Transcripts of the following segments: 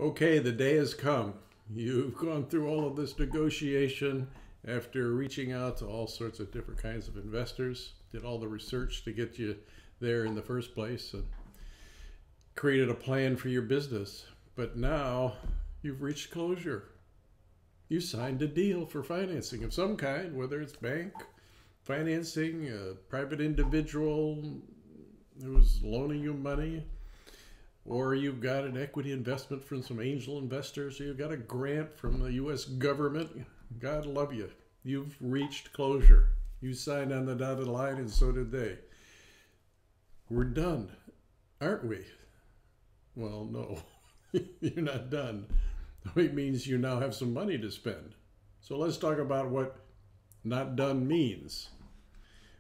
Okay, the day has come. You've gone through all of this negotiation after reaching out to all sorts of different kinds of investors, did all the research to get you there in the first place, and created a plan for your business. But now you've reached closure. You signed a deal for financing of some kind, whether it's bank financing, a private individual who was loaning you money, or you've got an equity investment from some angel investors, or you've got a grant from the U.S. government. God love you. You've reached closure. You signed on the dotted line, and so did they. We're done, aren't we? Well, no, you're not done. It means you now have some money to spend. So let's talk about what not done means.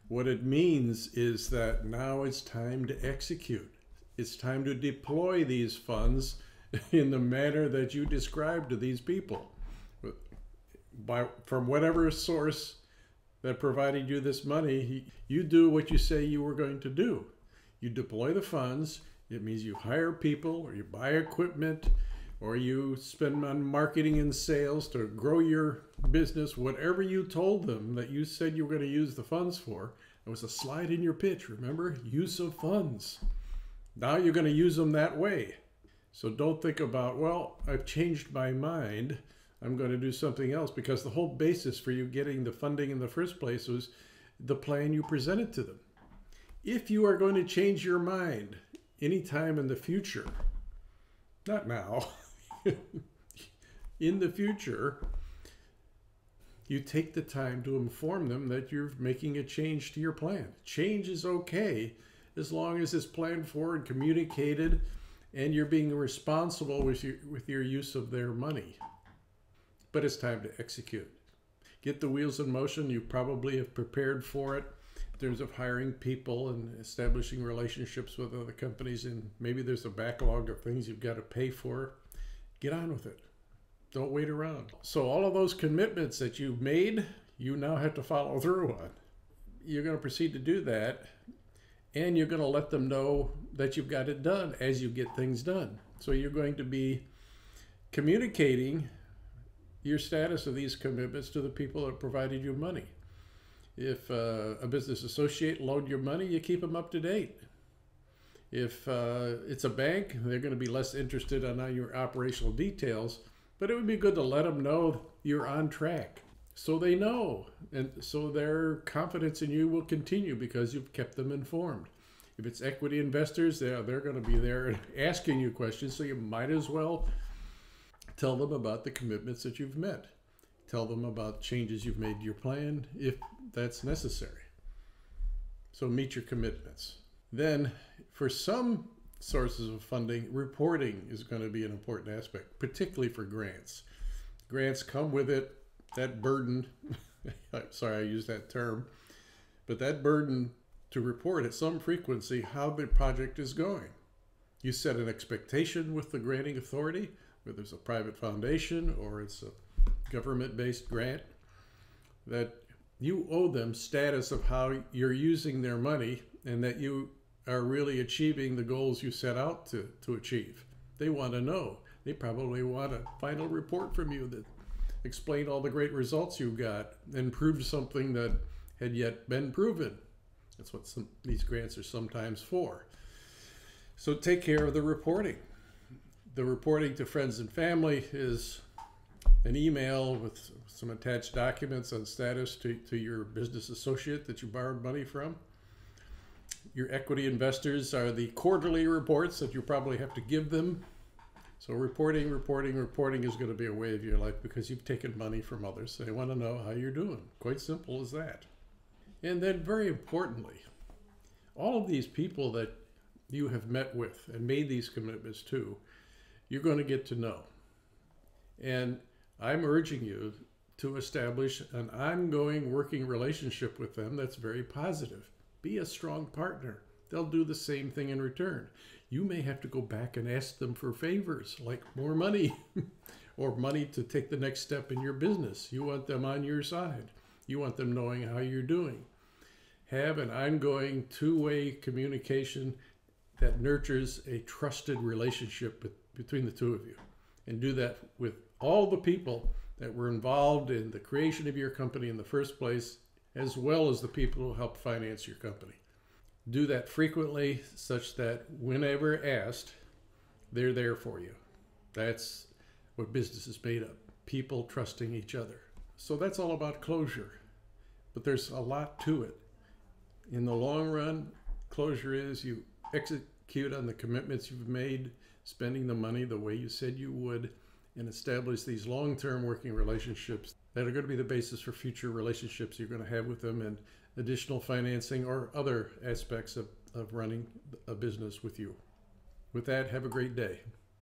What it means is that now it's time to execute. It's time to deploy these funds in the manner that you described to these people. From whatever source that provided you this money, you do what you say you were going to do. You deploy the funds. It means you hire people, or you buy equipment, or you spend on marketing and sales to grow your business. Whatever you told them that you said you were going to use the funds for, it was a slide in your pitch, remember? Use of funds. Now you're going to use them that way. So don't think about, well, I've changed my mind, I'm going to do something else, because the whole basis for you getting the funding in the first place was the plan you presented to them. If you are going to change your mind anytime in the future, not now, in the future, you take the time to inform them that you're making a change to your plan. Change is okay as long as it's planned for and communicated, and you're being responsible with your use of their money. But it's time to execute. Get the wheels in motion. You probably have prepared for it in terms of hiring people and establishing relationships with other companies, and maybe there's a backlog of things you've got to pay for. Get on with it. Don't wait around. So all of those commitments that you've made, you now have to follow through on. You're going to proceed to do that, and you're going to let them know that you've got it done as you get things done. So you're going to be communicating your status of these commitments to the people that provided you money. If a business associate loaned your money, you keep them up to date. If it's a bank, they're going to be less interested on your operational details, but it would be good to let them know you're on track, so they know, and so their confidence in you will continue because you've kept them informed. If it's equity investors, they're going to be there asking you questions, so you might as well tell them about the commitments that you've met. Tell them about changes you've made to your plan if that's necessary. So meet your commitments. Then, for some sources of funding, reporting is going to be an important aspect, particularly for grants. Grants come with it that burden, sorry I used that term, but that burden to report at some frequency how the project is going. You set an expectation with the granting authority, whether it's a private foundation or it's a government-based grant, that you owe them status of how you're using their money and that you are really achieving the goals you set out to achieve. They want to know. They probably want a final report from you that explained all the great results you got and proved something that had yet been proven. That's what these grants are sometimes for. So take care of the reporting. The reporting to friends and family is an email with some attached documents on status to your business associate that you borrowed money from. Your equity investors are the quarterly reports that you probably have to give them. So reporting is going to be a way of your life because you've taken money from others. They want to know how you're doing. Quite simple as that. And then very importantly, all of these people that you have met with and made these commitments to, you're going to get to know. And I'm urging you to establish an ongoing working relationship with them that's very positive. Be a strong partner. They'll do the same thing in return. You may have to go back and ask them for favors, like more money or money to take the next step in your business. You want them on your side. You want them knowing how you're doing. Have an ongoing two-way communication that nurtures a trusted relationship between the two of you. and do that with all the people that were involved in the creation of your company in the first place, as well as the people who helped finance your company. Do that frequently such that whenever asked, they're there for you. That's what business is made of, people trusting each other. So that's all about closure, but there's a lot to it. In the long run, closure is you execute on the commitments you've made, spending the money the way you said you would, and establish these long-term working relationships that are going to be the basis for future relationships you're going to have with them and additional financing or other aspects of running a business with you. With that, have a great day.